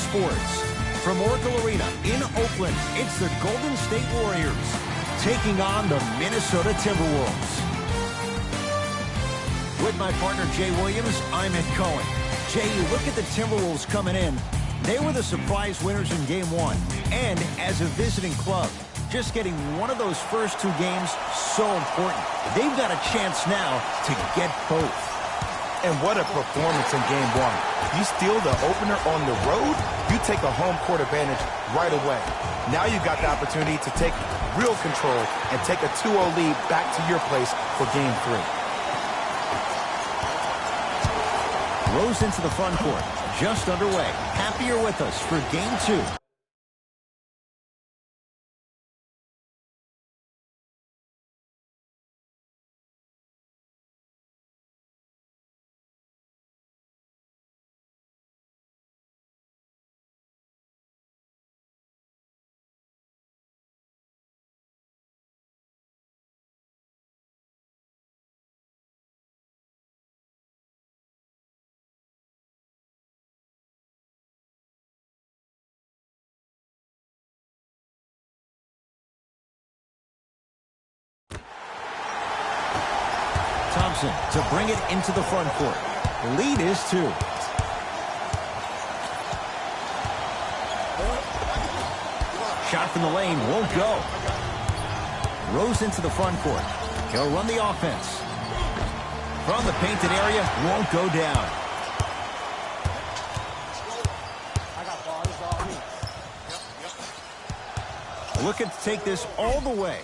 sports. From Oracle Arena in Oakland, it's the Golden State Warriors taking on the Minnesota Timberwolves. With my partner, Jay Williams, I'm Ed Cohen. Jay, you look at the Timberwolves coming in. They were the surprise winners in Game 1. And as a visiting club, just getting one of those first two games so important. They've got a chance now to get both. And what a performance in Game 1. You steal the opener on the road, you take a home court advantage right away. Now you've got the opportunity to take real control and take a 2-0 lead back to your place for Game 3. Rose into the front court, just underway. Happy you're with us for Game 2. Thompson to bring it into the front court. Lead is 2. Shot from the lane won't go. Rose into the front court. He'll run the offense. From the painted area, won't go down. Looking to take this all the way.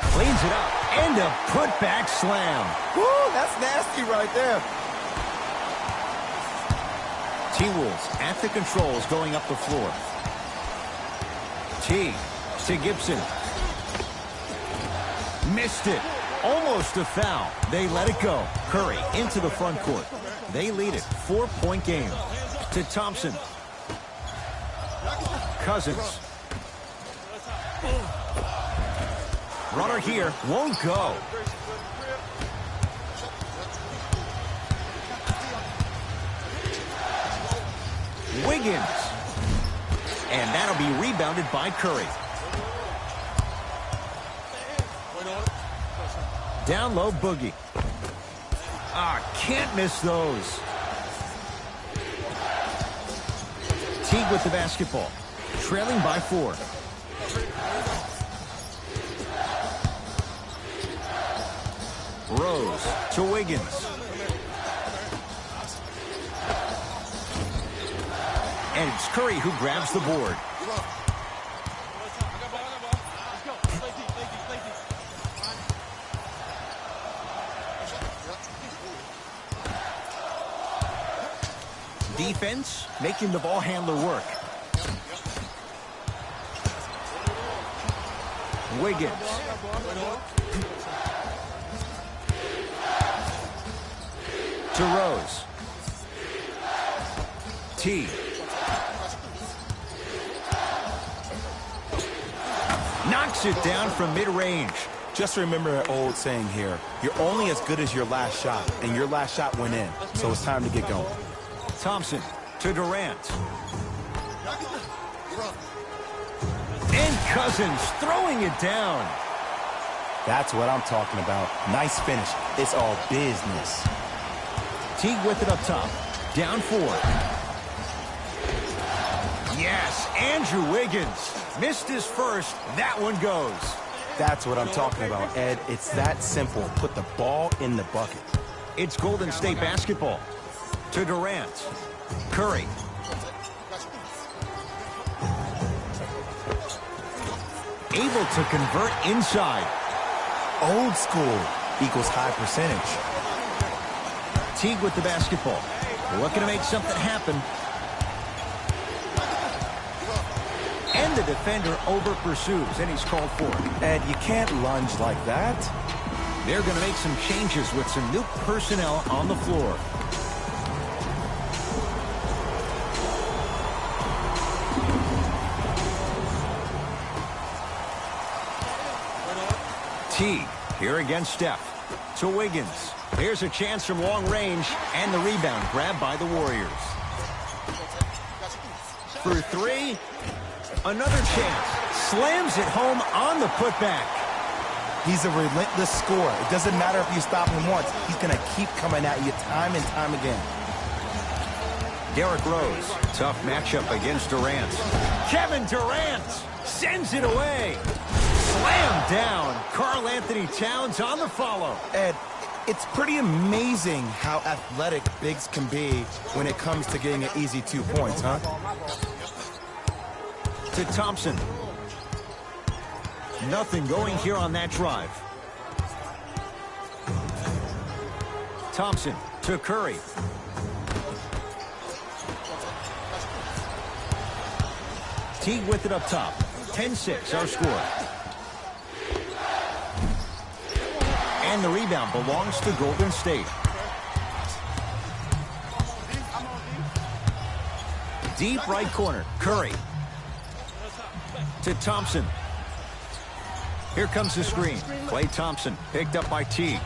Cleans it up. And a put-back slam. Woo, that's nasty right there. T-Wolves at the controls going up the floor. T to Gibson. Missed it. Almost a foul. They let it go. Curry into the front court. They lead it. 4-point game. To Thompson. Cousins. Runner here, won't go. Wiggins. And that'll be rebounded by Curry. Down low, Boogie. Can't miss those. Teague with the basketball. Trailing by 4. Rose to Wiggins. And it's Curry who grabs the board. Defense making the ball handler work. Wiggins. To Rose. T. Knocks it down from mid-range. Just remember an old saying here. You're only as good as your last shot, and your last shot went in. So it's time to get going. Thompson to Durant. And Cousins throwing it down. That's what I'm talking about. Nice finish. It's all business. Teague with it up top. Down 4. Yes, Andrew Wiggins. Missed his first. That one goes. That's what I'm talking about, Ed. It's that simple. Put the ball in the bucket. It's Golden State basketball. To Durant. Curry. Able to convert inside. Old school equals high percentage. Teague with the basketball. Looking to make something happen. And the defender over pursues, and he's called for it. Ed, you can't lunge like that. They're going to make some changes with some new personnel on the floor. Teague here against Steph. To Wiggins. Here's a chance from long range, and the rebound grabbed by the Warriors. for three. Another chance. Slams it home on the putback. He's a relentless scorer. It doesn't matter if you stop him once. He's going to keep coming at you time and time again. Derrick Rose. Tough matchup against Durant. Kevin Durant sends it away. Slam down. Karl Anthony Towns on the follow. Ed, it's pretty amazing how athletic bigs can be when it comes to getting an easy 2 points, huh? To Thompson. Nothing going here on that drive. Thompson to Curry. Teague with it up top. 10-6 our score. And the rebound belongs to Golden State. Deep right corner. Curry. To Thompson. Here comes the screen. Klay Thompson picked up by Teague.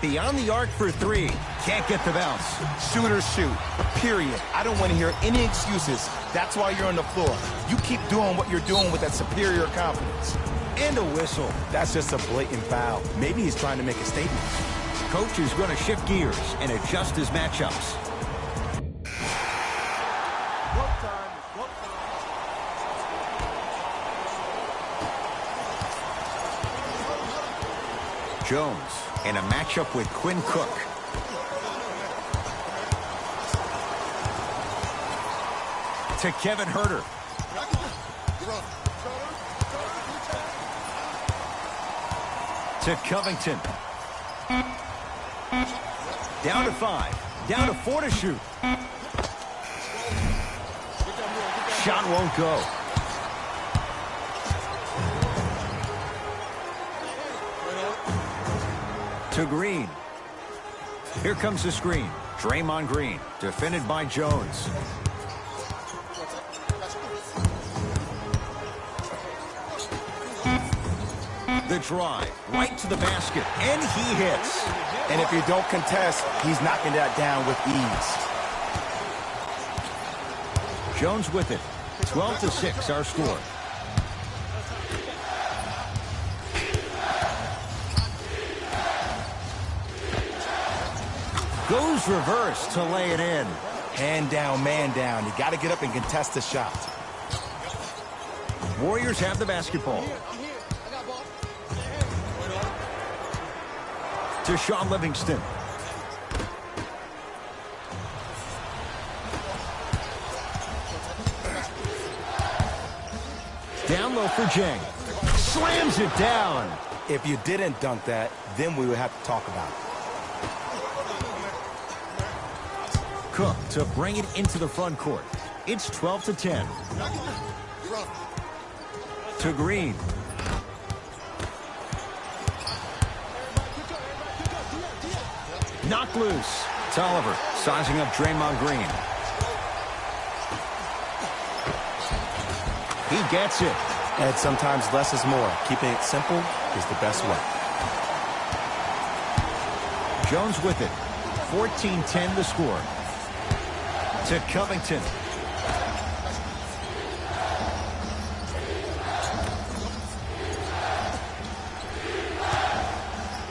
Beyond the arc for three. Can't get the bounce. Shoot or shoot. Period. I don't want to hear any excuses. That's why you're on the floor. You keep doing what you're doing with that superior confidence. And a whistle. That's just a blatant foul. Maybe he's trying to make a statement. Coach is going to shift gears and adjust his matchups. Jones in a matchup with Quinn Cook. To Kevin Huerter. To Covington. Down to 5. Down to 4 to shoot. Shot won't go. To Green. Here comes the screen. Draymond Green, defended by Jones. The drive, right to the basket, and he hits. And if you don't contest, he's knocking that down with ease. Jones with it. 12-6, our score. Goes reverse to lay it in. Hand down, man down. You got to get up and contest the shot. Warriors have the basketball. To Shaun Livingston. Down low for Jang. Slams it down. If you didn't dunk that, then we would have to talk about it. Cook to bring it into the front court. It's 12-10. To Green. Knocked loose. Tolliver sizing up Draymond Green. He gets it. And sometimes less is more. Keeping it simple is the best way. Jones with it. 14-10 the score. To Covington.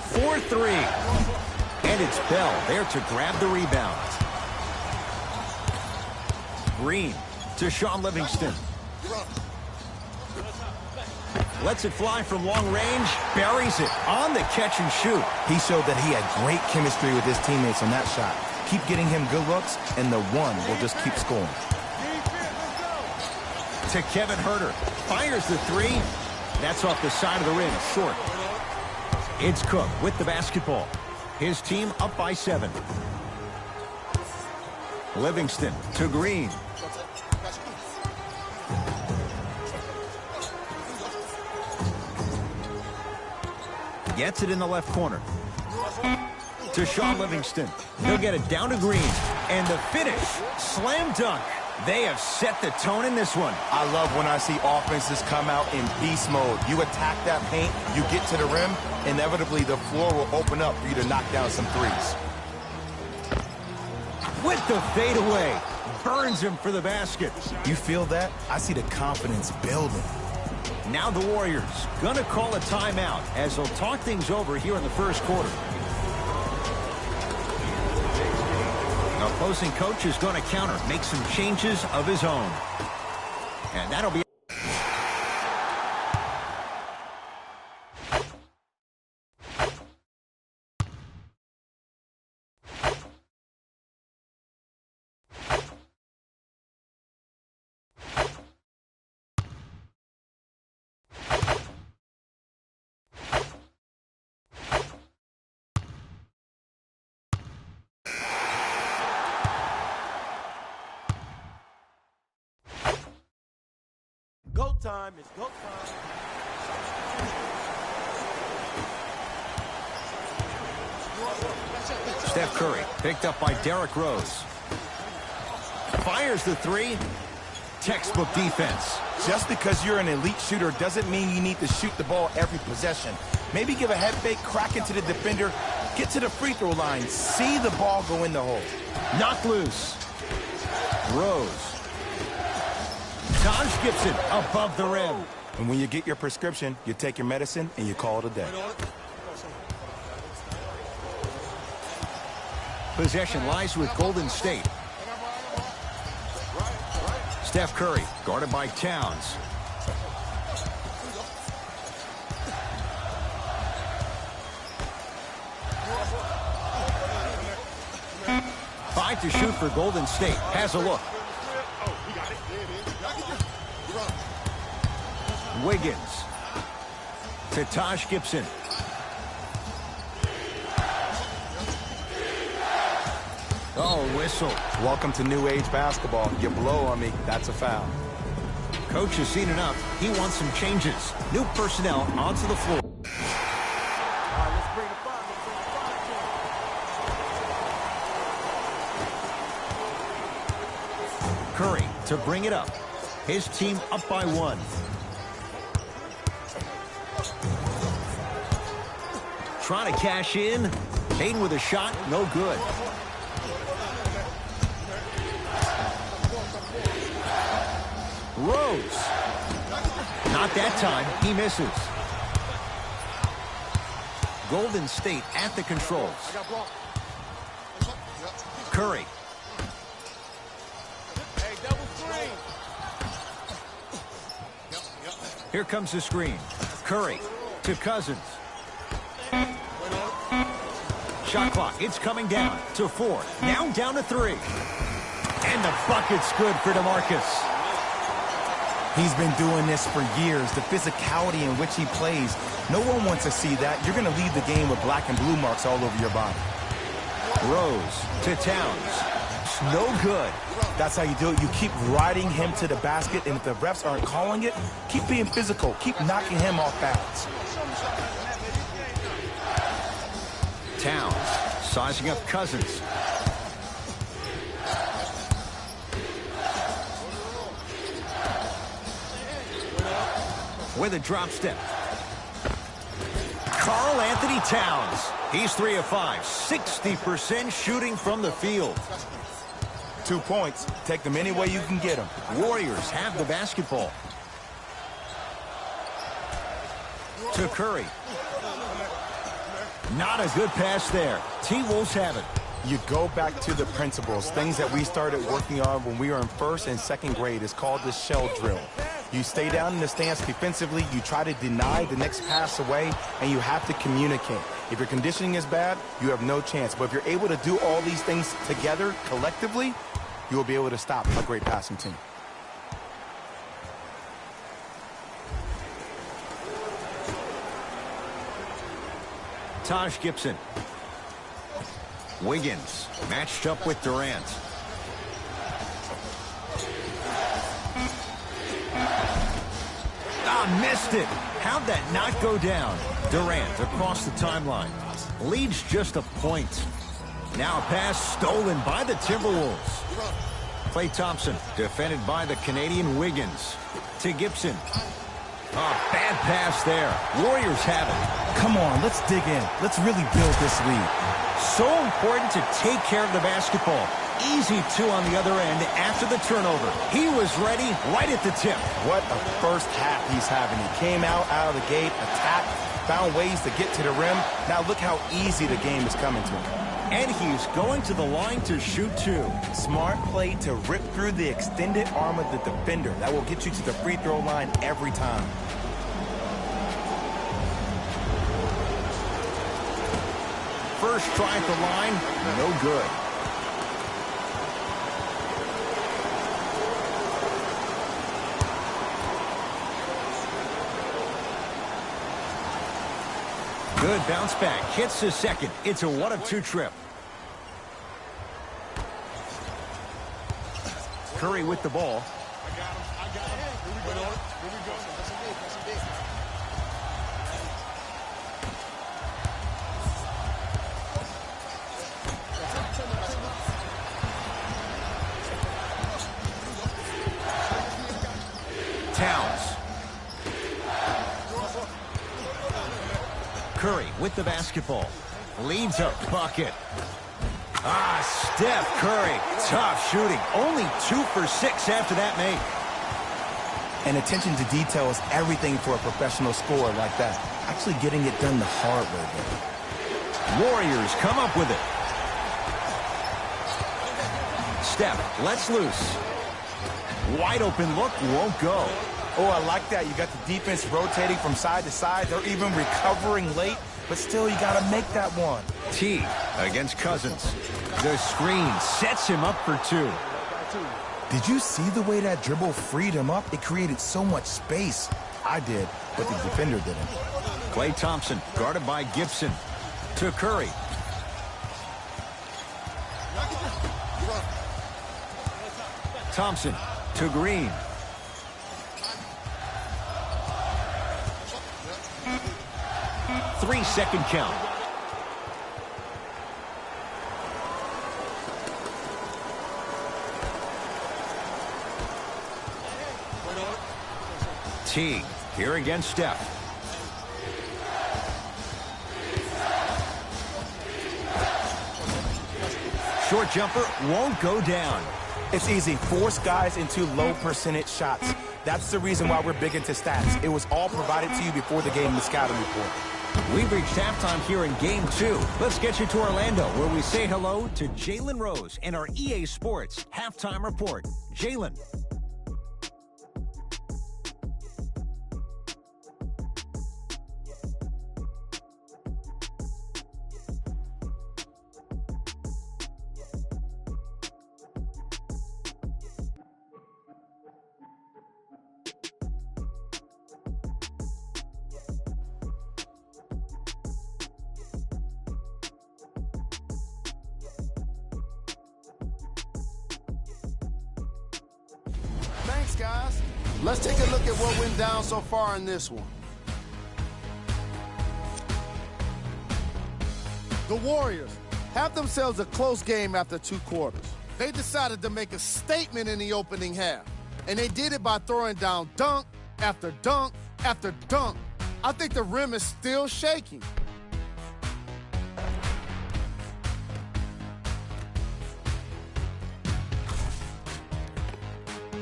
For three. And it's Bell there to grab the rebound. Green to Shaun Livingston. Lets it fly from long range. Buries it on the catch and shoot. He showed that he had great chemistry with his teammates on that shot. Keep getting him good looks, and the one will just keep scoring. To Kevin Huerter. Fires the three. That's off the side of the rim. Short. It's Cook with the basketball. His team up by 7. Livingston to Green. Gets it in the left corner. To Shaun Livingston. He'll get it down to Green. And the finish. Slam dunk. They have set the tone in this one. I love when I see offenses come out in beast mode. You attack that paint, you get to the rim, inevitably the floor will open up for you to knock down some threes. with the fadeaway. Burns him for the basket. You feel that? I see the confidence building. Now the Warriors gonna call a timeout as they'll talk things over here in the first quarter. The opposing coach is going to counter, make some changes of his own. And that'll be... Go time. It's go time. Steph Curry picked up by Derrick Rose. Fires the three. Textbook defense. Just because you're an elite shooter doesn't mean you need to shoot the ball every possession. Maybe give a head fake, crack into the defender, get to the free throw line, see the ball go in the hole. Knocked loose. Rose. Taj Gibson above the rim. And when you get your prescription, you take your medicine and you call it a day. Possession lies with Golden State. Steph Curry guarded by Towns. Five to shoot for Golden State. Has a look. Wiggins to Taj Gibson. Oh, whistle. Welcome to new age basketball. You blow on me, that's a foul. Coach has seen enough. He wants some changes. New personnel onto the floor. Curry to bring it up. His team up by one. Trying to cash in. Hayden with a shot. No good. Rose. Not that time. He misses. Golden State at the controls. Curry. Here comes the screen. Curry to Cousins. Shot clock. It's coming down to 4. Now down to 3. And the bucket's good for DeMarcus. He's been doing this for years. The physicality in which he plays. No one wants to see that. You're going to leave the game with black and blue marks all over your body. Rose to Towns. It's no good. That's how you do it. You keep riding him to the basket, and if the refs aren't calling it, keep being physical. Keep knocking him off balance. Towns sizing up Cousins. With a drop step. Karl Anthony Towns. He's 3 of 5. 60% shooting from the field. 2 points. Take them any way you can get them. Warriors have the basketball. To Curry. Not a good pass there. T-Wolves have it. You go back to the principles, things that we started working on when we were in 1st and 2nd grade. It's called the shell drill. You stay down in the stance defensively, you try to deny the next pass away, and you have to communicate. If your conditioning is bad, you have no chance. But if you're able to do all these things together, collectively, you will be able to stop a great passing team. Taj Gibson. Wiggins matched up with Durant. Missed it. How'd that not go down? Durant across the timeline. Leads just a point. Now a pass stolen by the Timberwolves. Klay Thompson defended by the Canadian Wiggins. To Gibson. Bad pass there. Warriors have it. Come on, let's dig in. Let's really build this lead. So important to take care of the basketball. easy two on the other end after the turnover. He was ready right at the tip. What a first half he's having. He came out of the gate, attacked, found ways to get to the rim. Now look how easy the game is coming to him. And he's going to the line to shoot two. Smart play to rip through the extended arm of the defender. That will get you to the free throw line every time. First try at the line, no good. Good bounce back. Hits his second. It's a 1-of-2 trip. Curry with the ball. I got him. Here we go. That's a big. Towns. Curry with the basketball. Leads a bucket. Steph Curry. Tough shooting. Only 2 for 6 after that make. And attention to detail is everything for a professional scorer like that. Actually getting it done the hard way, baby. Warriors come up with it. Steph lets loose. Wide open look, won't go. Oh, I like that. You got the defense rotating from side to side. They're even recovering late, but still you got to make that one. T against Cousins. The screen sets him up for 2. Did you see the way that dribble freed him up? It created so much space. I did, but the defender didn't. Klay Thompson guarded by Gibson. To Curry. Thompson to Green. Three-second count. T here against Steph. Short jumper won't go down. It's easy. Force guys into low percentage shots. That's the reason why we're big into stats. It was all provided to you before the game in the scouting report. We've reached halftime here in Game 2. Let's get you to Orlando, where we say hello to Jalen Rose and our EA Sports Halftime Report. Jalen. Thanks, guys. Let's take a look at what went down so far in this one. The Warriors have themselves a close game after 2 quarters. They decided to make a statement in the opening half, and they did it by throwing down dunk after dunk after dunk. I think the rim is still shaking.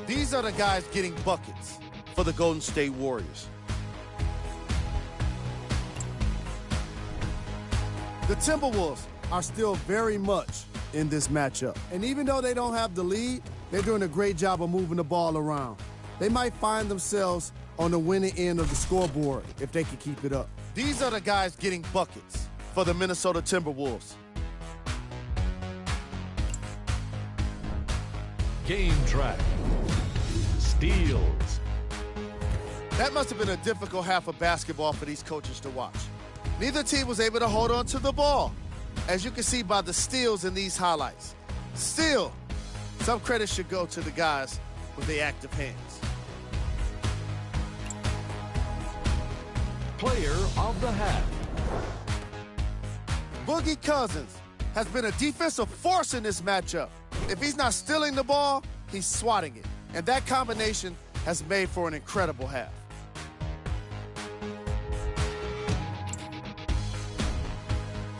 These are the guys getting buckets for the Golden State Warriors. The Timberwolves are still very much in this matchup. And even though they don't have the lead, they're doing a great job of moving the ball around. They might find themselves on the winning end of the scoreboard if they can keep it up. These are the guys getting buckets for the Minnesota Timberwolves. Game track. Steals. That must have been a difficult half of basketball for these coaches to watch. Neither team was able to hold on to the ball, as you can see by the steals in these highlights. Still, some credit should go to the guys with the active hands. Player of the half. Boogie Cousins has been a defensive force in this matchup. If he's not stealing the ball, he's swatting it. And that combination has made for an incredible half.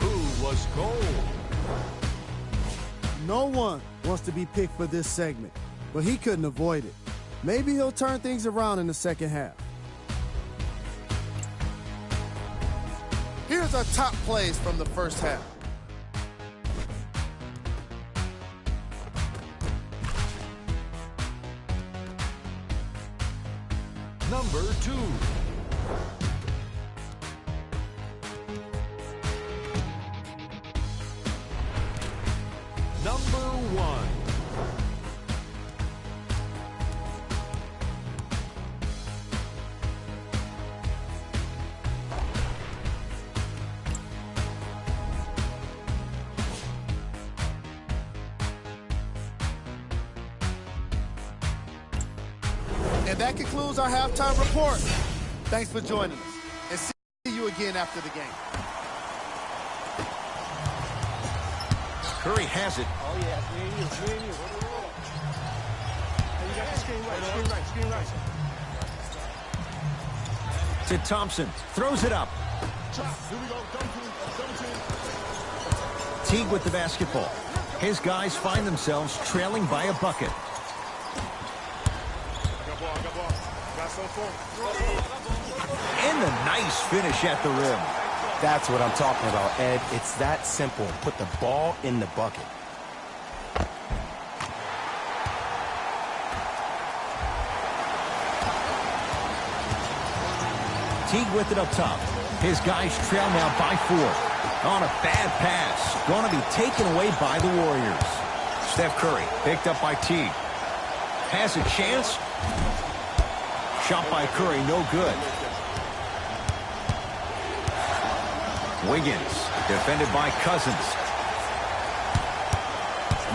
Who was cold? No one wants to be picked for this segment, but he couldn't avoid it. Maybe he'll turn things around in the second half. Here's our top plays from the first half. Number 2. Number 1. And that concludes our halftime report. Thanks for joining us, and see you again after the game. Curry has it. Oh, yeah. Me and you. Hey, you got the screen right. To Thompson. Throws it up. Here we go. Double team. Teague with the basketball. His guys find themselves trailing by a bucket. I got ball. Got some form. And a nice finish at the rim. That's what I'm talking about, Ed. It's that simple. Put the ball in the bucket. Teague with it up top. His guys trail now by 4. On a bad pass. Going to be taken away by the Warriors. Steph Curry picked up by Teague. Has a chance. Shot by Curry, no good. Wiggins, defended by Cousins.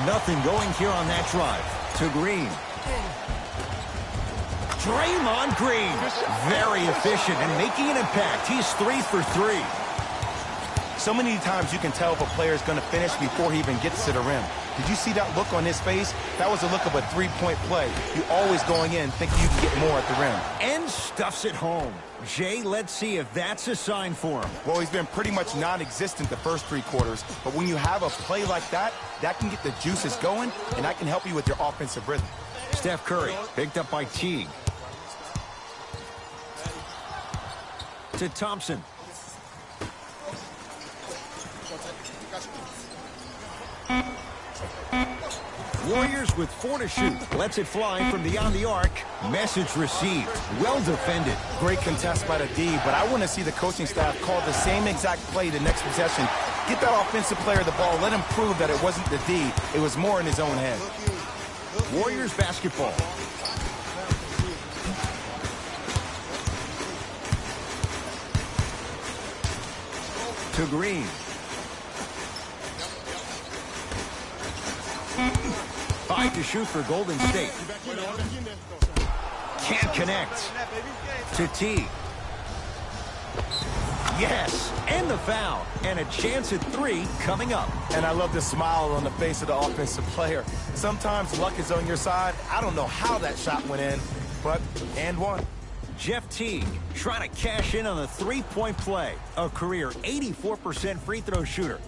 Nothing going here on that drive. To Green. Draymond Green, very efficient and making an impact. He's 3 for 3. So many times you can tell if a player is going to finish before he even gets to the rim. Did you see that look on his face? That was a look of a three-point play. You're always going in thinking you can get more at the rim. And stuffs it home. Jay, let's see if that's a sign for him. Well, he's been pretty much non-existent the first 3 quarters, but when you have a play like that, that can get the juices going, and that can help you with your offensive rhythm. Steph Curry picked up by Teague. To Thompson. Warriors with 4 to shoot. Lets it fly from beyond the arc. Message received. Well defended. Great contest by the D, but I want to see the coaching staff call the same exact play the next possession. Get that offensive player the ball. Let him prove that it wasn't the D. It was more in his own head. Warriors basketball. To Green. Five to shoot for Golden State. Can't connect. To Teague. Yes, and the foul. And a chance at 3 coming up. And I love the smile on the face of the offensive player. Sometimes luck is on your side. I don't know how that shot went in, but and one. Jeff Teague trying to cash in on the 3-point play. A career 84% free throw shooter.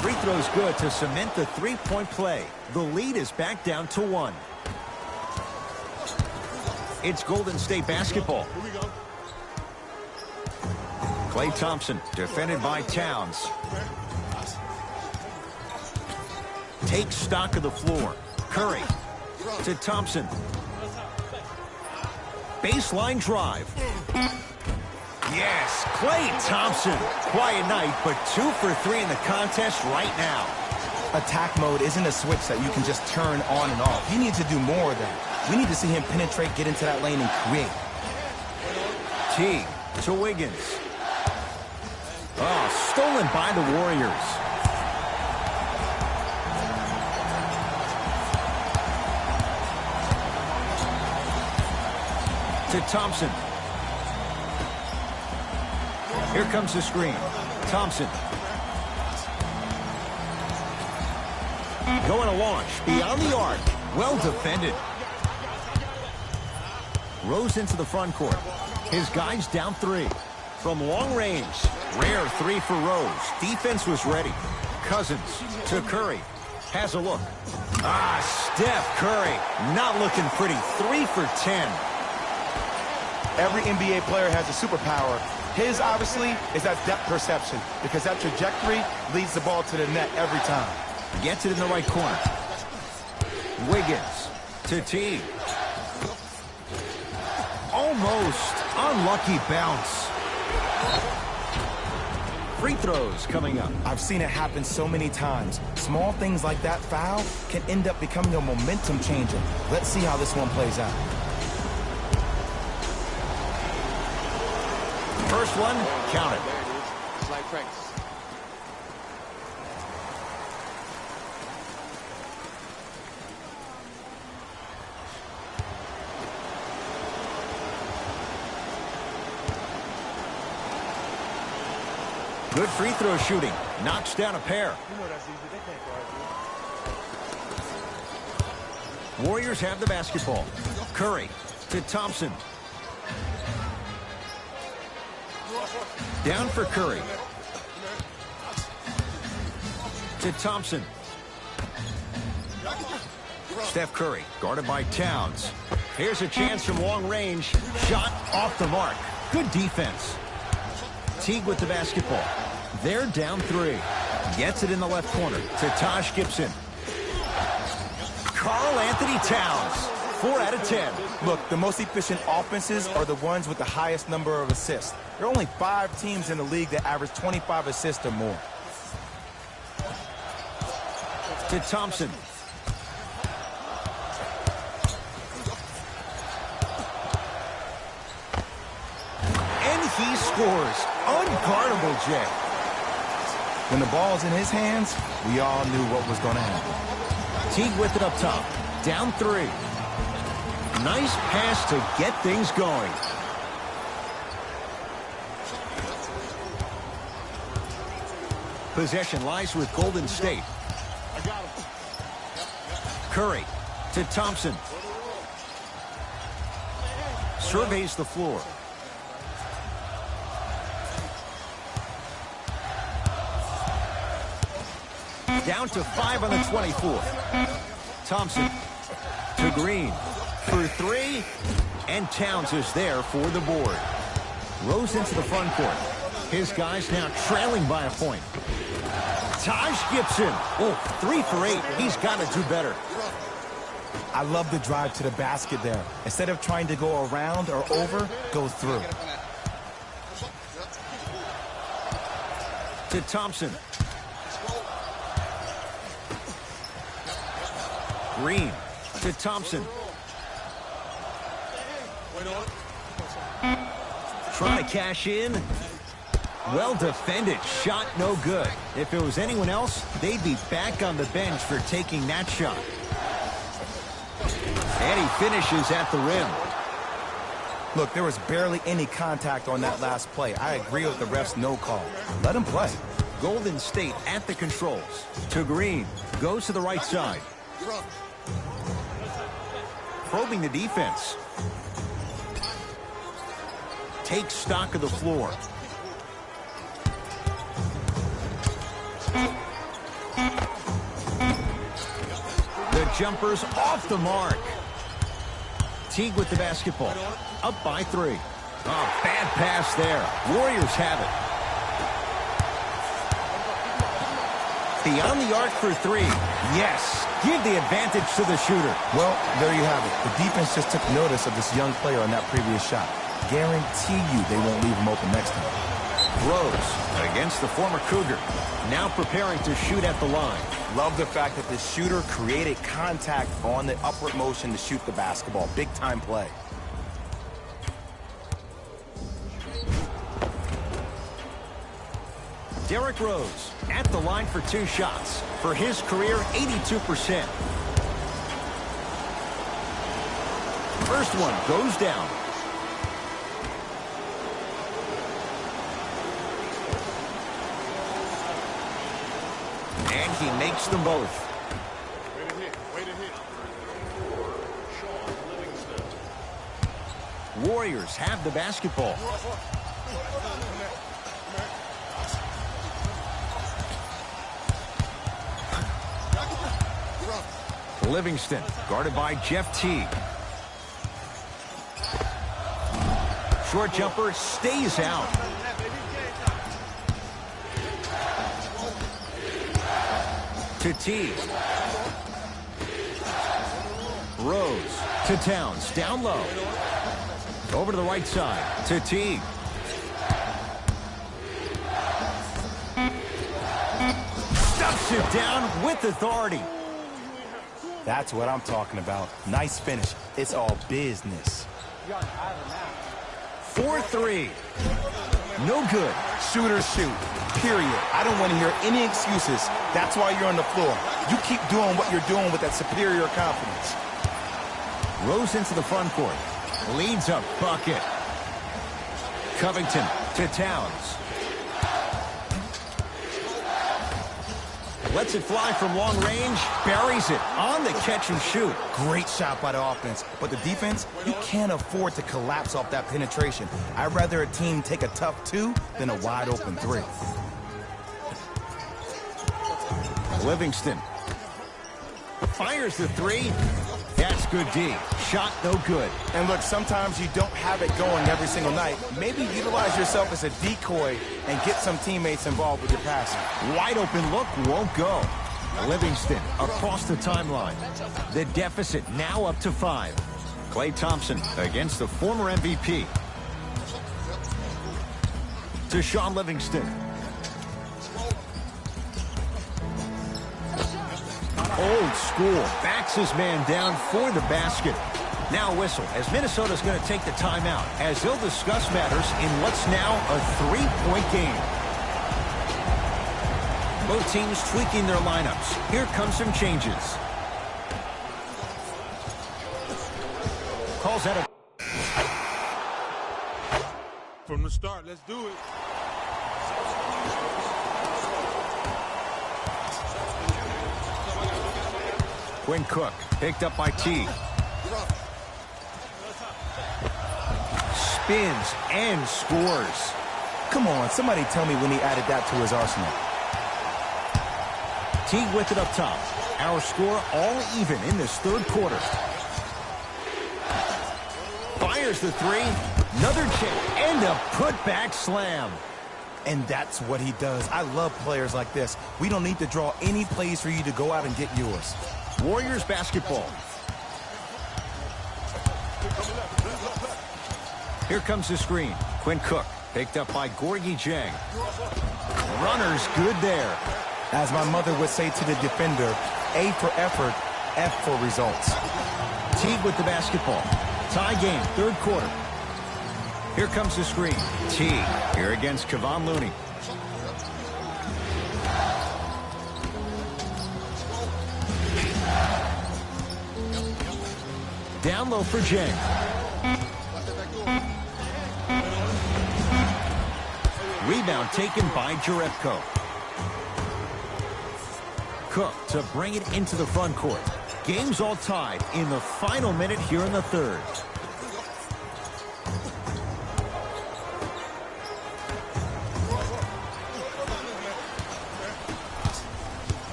Free throw's good to cement the 3-point play. The lead is back down to 1. It's Golden State basketball. Here we go. Klay Thompson, defended by Towns. Takes stock of the floor. Curry to Thompson. Baseline drive. Yes, Klay Thompson. Quiet night, but 2 for 3 in the contest right now. Attack mode isn't a switch that you can just turn on and off. He needs to do more of that. We need to see him penetrate, get into that lane, and create. Teague to Wiggins. Oh, stolen by the Warriors. to Thompson. Here comes the screen. Thompson. Going to launch beyond the arc. Well defended. Rose into the front court. His guys down 3. From long range. Rare 3 for Rose. Defense was ready. Cousins to Curry. Has a look. Steph Curry. Not looking pretty. 3 for 10. Every NBA player has a superpower. His, obviously, is that depth perception, because that trajectory leads the ball to the net every time. Gets it in the right corner. Wiggins to T. Almost. Unlucky bounce. Free throws coming up. I've seen it happen so many times. Small things like that foul can end up becoming a momentum changer. Let's see how this one plays out. First one, count it. It's like practice. Good free throw shooting. Knocks down a pair. You know that's easy. They can't guard you. Warriors have the basketball. Curry to Thompson. Down for Curry. To Thompson. Steph Curry, guarded by Towns. Here's a chance from long range. Shot off the mark. Good defense. Teague with the basketball. They're down 3. Gets it in the left corner to Taj Gibson. Karl Anthony Towns. 4 out of 10. Look, the most efficient offenses are the ones with the highest number of assists. There are only 5 teams in the league that average 25 assists or more. To Thompson. And he scores. Unguardable, Jay. When the ball's in his hands, we all knew what was going to happen. Teague with it up top. Down 3. Nice pass to get things going. Possession lies with Golden State. Curry to Thompson. Surveys the floor. Down to 5 on the 24th. Thompson to Green for 3. And Towns is there for the board. Rose into the front court. His guys now trailing by a point. Taj Gibson. 3 for 8. He's got to do better. I love the drive to the basket there. Instead of trying to go around or over, go through. To Thompson. Green to Thompson. Trying to cash in. Well defended. Shot no good. If it was anyone else, they'd be back on the bench for taking that shot. And he finishes at the rim. Look, there was barely any contact on that last play. I agree with the ref's no call. Let him play. Golden State at the controls. To Green. Goes to the right side. Probing the defense. Takes stock of the floor. The jumper's off the mark. Teague with the basketball. Up by 3. Bad pass there. Warriors have it. Beyond the arc for 3. Yes. Give the advantage to the shooter. Well, there you have it. The defense just took notice of this young player on that previous shot. Guarantee you they won't leave him open next time. Rose against the former Cougar. Now preparing to shoot at the line. Love the fact that the shooter created contact on the upward motion to shoot the basketball. Big time play. Derrick Rose at the line for 2 shots. For his career, 82%. First one goes down. He makes them both. Way to hit. Way to hit. Warriors have the basketball. Livingston, guarded by Jeff Teague. Short jumper stays out. To Teague. Rose to Towns, down low. Over to the right side, to Teague. Stuffs it down with authority. That's what I'm talking about. Nice finish. It's all business. 4-3. No good. Shooters shoot, period. I don't want to hear any excuses. That's why you're on the floor. You keep doing what you're doing with that superior confidence. Rose into the front court. Leads a bucket. Covington to Towns. Lets it fly from long range. Buries it on the catch and shoot. Great shot by the offense, but the defense, you can't afford to collapse off that penetration. I'd rather a team take a tough 2 than a wide open 3. Livingston fires the 3. That's good D. Shot no good. And look, sometimes you don't have it going every single night. Maybe utilize yourself as a decoy and get some teammates involved with your passing. Wide open look won't go. Livingston across the timeline. The deficit now up to 5. Klay Thompson against the former MVP. To Shaun Livingston. Old school. Backs his man down for the basket. Now whistle as Minnesota's going to take the timeout as they'll discuss matters in what's now a 3-point game. Both teams tweaking their lineups. Here come some changes. Calls out a... From the start, let's do it. Quinn Cook picked up by Teague. Spins and scores. Come on, somebody tell me when he added that to his arsenal. Teague with it up top. Our score all even in this third quarter. Fires the 3. Another chip and a putback slam. And that's what he does. I love players like this. We don't need to draw any plays for you to go out and get yours. Warriors basketball. Here comes the screen. Quinn Cook picked up by Gorgui Dieng. Runner's good there. As my mother would say to the defender, A for effort, F for results. Teague with the basketball. Tie game, third quarter. Here comes the screen. Teague here against Kevon Looney. Down low for Dieng. Rebound taken by Jerebko. Cook to bring it into the front court. Game's all tied in the final minute here in the third.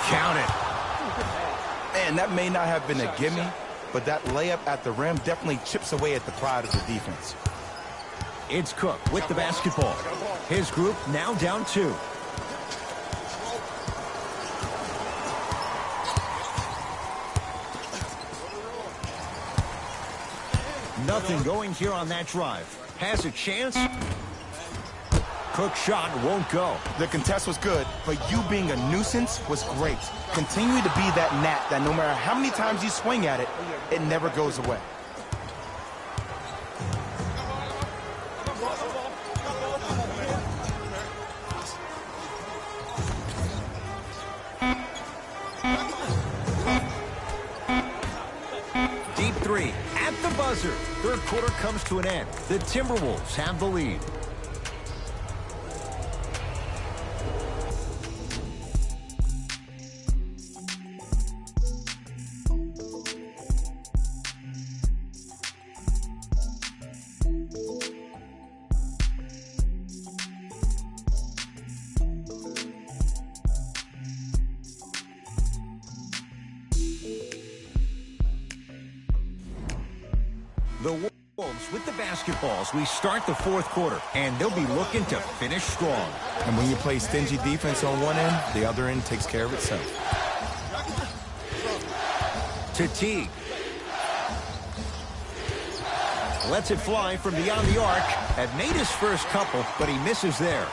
Count it. Man, that may not have been a gimme, but that layup at the rim definitely chips away at the pride of the defense. It's Cook with the basketball. His group now down 2. Nothing going here on that drive. Has a chance. Cook's shot won't go. The contest was good, but you being a nuisance was great. Continue to be that gnat that no matter how many times you swing at it, it never goes away. Deep 3 at the buzzer. Third quarter comes to an end. The Timberwolves have the lead. Timberwolves with the basketballs. We start the fourth quarter, and they'll be looking to finish strong. And when you play stingy defense on one end, the other end takes care of itself. To Teague. Lets it fly from beyond the arc. Had made his first couple, but he misses there.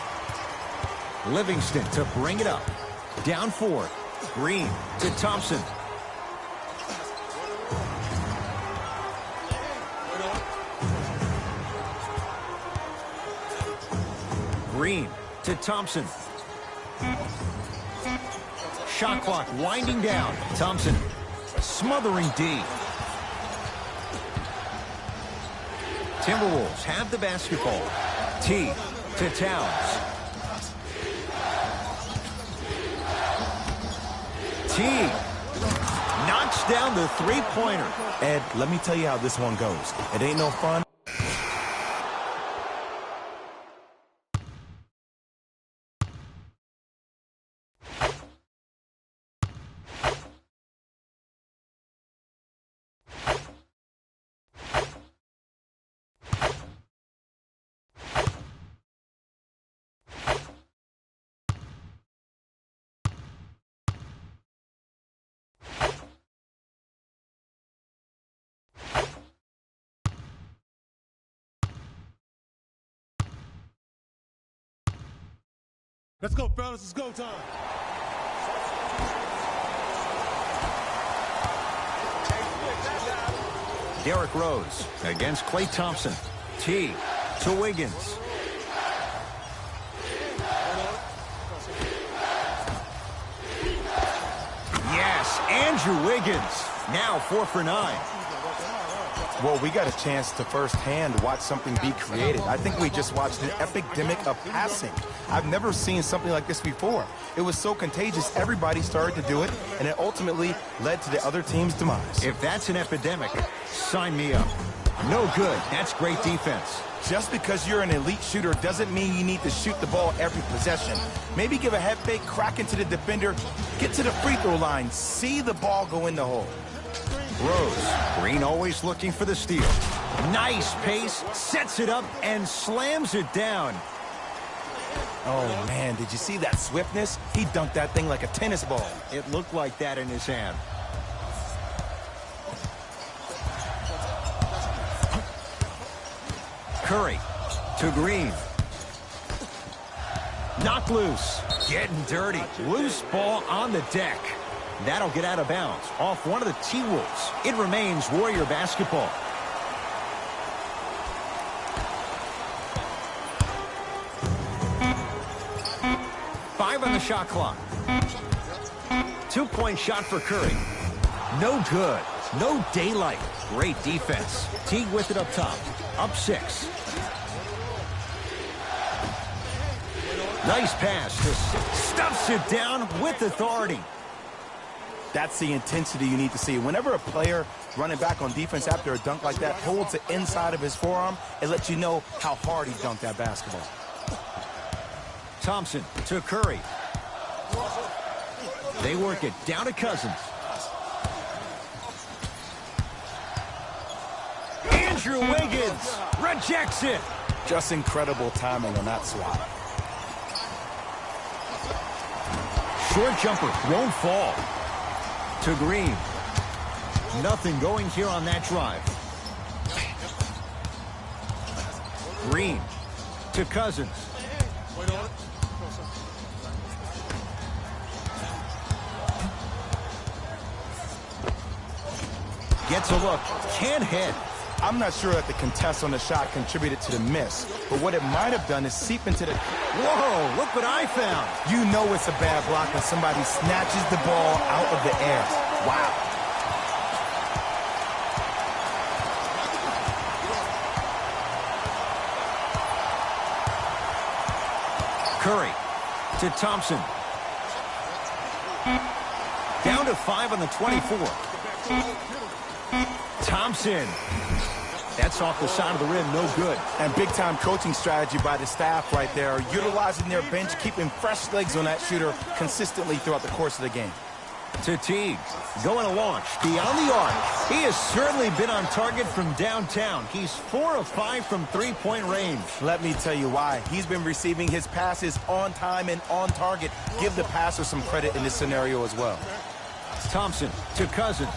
Livingston to bring it up. Down 4. Green to Thompson. Green to Thompson. Shot clock winding down. Thompson smothering D. Timberwolves have the basketball. T to Towns. T knocks down the three-pointer. Ed, let me tell you how this one goes. It ain't no fun. Let's go, fellas. It's go time. Derrick Rose against Klay Thompson. T to Wiggins. Yes, Andrew Wiggins. Now 4 for 9. Well, we got a chance to firsthand watch something be created. I think we just watched an epidemic of passing. I've never seen something like this before. It was so contagious, everybody started to do it, and it ultimately led to the other team's demise. If that's an epidemic, sign me up. No good. That's great defense. Just because you're an elite shooter doesn't mean you need to shoot the ball every possession. Maybe give a head fake, crack into the defender, get to the free throw line, see the ball go in the hole. Rose. Green always looking for the steal. Nice pace, sets it up, and slams it down. Oh, man, did you see that swiftness? He dunked that thing like a tennis ball. It looked like that in his hand. Curry to Green. Knocked loose. Getting dirty. Loose ball on the deck. That'll get out of bounds off one of the T-Wolves. It remains Warrior basketball. Five on the shot clock. 2-point shot for Curry. No good. No daylight. Great defense. Teague with it up top. Up 6. Nice pass. Just stuffs it down with authority. That's the intensity you need to see. Whenever a player running back on defense after a dunk like that holds the inside of his forearm, it lets you know how hard he dunked that basketball. Thompson to Curry. They work it down to Cousins. Andrew Wiggins rejects it. Just incredible timing on that swat. Short jumper won't fall. To Green. Nothing going here on that drive. Green to Cousins. Gets a look. Can't hit. I'm not sure that the contest on the shot contributed to the miss, but what it might have done is seep into the... Whoa, look what I found. You know it's a bad block when somebody snatches the ball out of the air. Wow. Curry to Thompson. Down to 5 on the 24. Thompson. That's off the side of the rim, no good. And big-time coaching strategy by the staff right there, utilizing their bench, keeping fresh legs on that shooter consistently throughout the course of the game. To Teague. Going to launch beyond the arc. He has certainly been on target from downtown. He's 4 of 5 from three-point range. Let me tell you why. He's been receiving his passes on time and on target. Give the passer some credit in this scenario as well. Thompson to Cousins.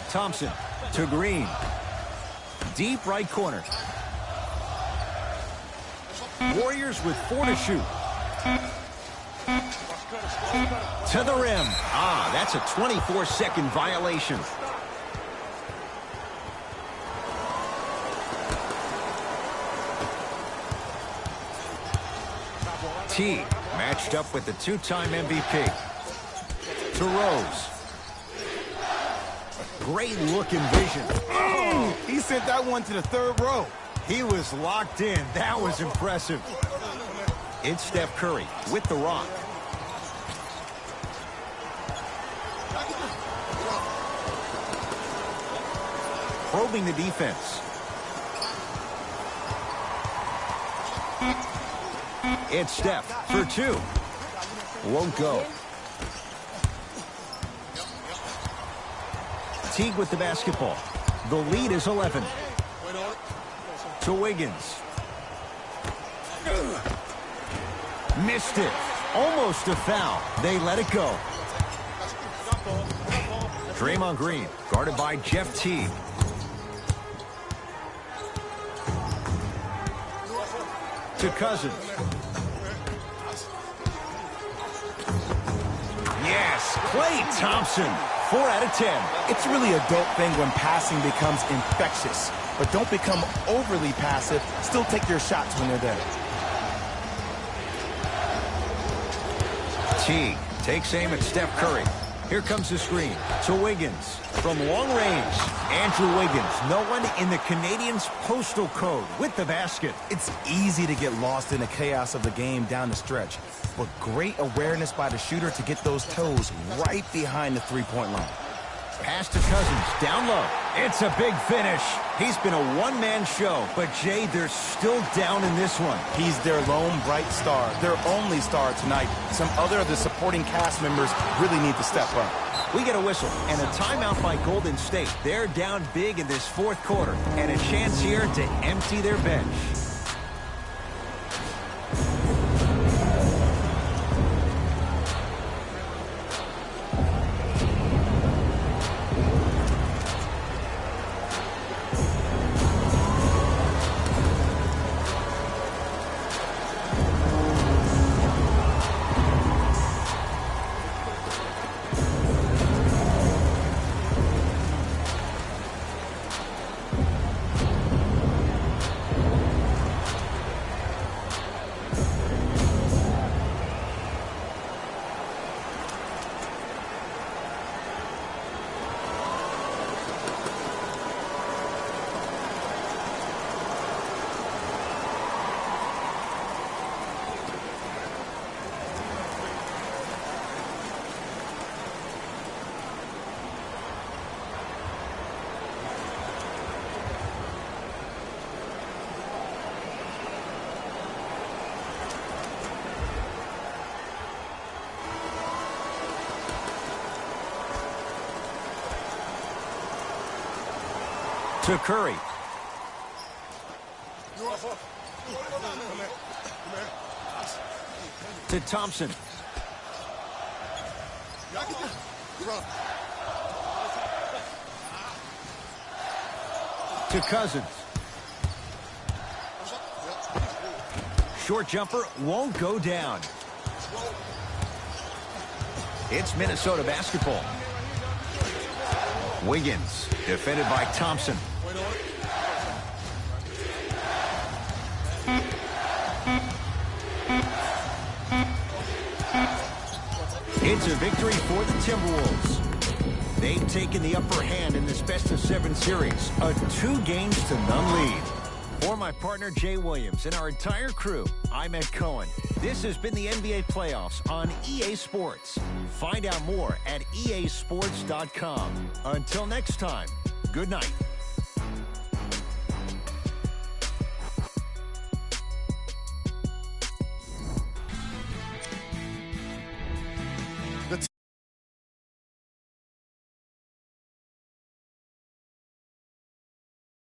Thompson to Green. Deep right corner. Warriors with 4 to shoot. To the rim. Ah, that's a 24-second violation. T matched up with the 2-time MVP. To Rose. Great looking vision. Oh, he sent that one to the third row. He was locked in. That was impressive. It's Steph Curry with the rock. Probing the defense. It's Steph for 2. Won't go. Teague with the basketball. The lead is 11. To Wiggins. Missed it. Almost a foul. They let it go. Draymond Green, guarded by Jeff Teague. To Cousins. Yes, Klay Thompson. 4 out of 10. It's really a dope thing when passing becomes infectious. But don't become overly passive. Still take your shots when they're there. Teague takes aim at Steph Curry. Here comes the screen to Wiggins. From long range, Andrew Wiggins. No one in the Canadians' postal code with the basket. It's easy to get lost in the chaos of the game down the stretch. But great awareness by the shooter to get those toes right behind the three-point line. Pass to Cousins, down low. It's a big finish. He's been a one-man show, but Jay, they're still down in this one. He's their lone bright star, their only star tonight. Some other of the supporting cast members really need to step up. We get a whistle and a timeout by Golden State. They're down big in this 4th quarter, and a chance here to empty their bench. To Curry. To Thompson. To Cousins. Short jumper won't go down. It's Minnesota basketball. Wiggins, defended by Thompson. It's a victory for the Timberwolves. They've taken the upper hand in this best-of-7 series, a 2-games-to-none lead. For my partner, Jay Williams, and our entire crew, I'm Ed Cohen. This has been the NBA Playoffs on EA Sports. Find out more at easports.com. Until next time, good night.